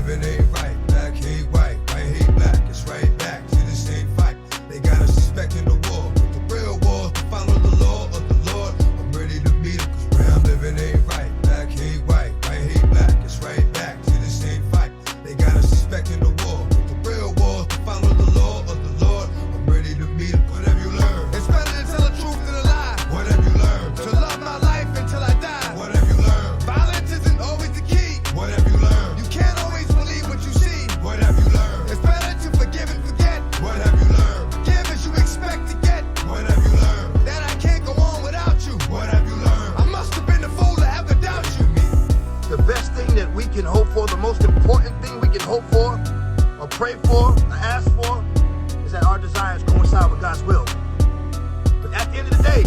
living ain't right. Black hate white, white hate black. It's right back to the same fight. They got us suspecting the war, but the real war to follow the law of the Lord. I'm ready to meet him, cause where I'm living ain't right. Black hate white, white hate black. It's right back to the same fight. They got us suspecting the war, but the real war to follow the law of the Lord. I'm ready to meet him. What have you learned? It's better to tell the truth than a lie. What have you learned? To love my life until I die. What have you learned? Violence isn't always the key. What have you learned? You can't always believe what you see. What have you learned? It's better to forgive and forget. What have you learned? Give as you expect to get. What have you learned? That I can't go on without you. What have you learned? I must have been a fool to ever doubt you. The best thing that we can hope for, the most important thing we can hope for, or pray for, or ask for, is that our desires coincide with God's will. But at the end of the day,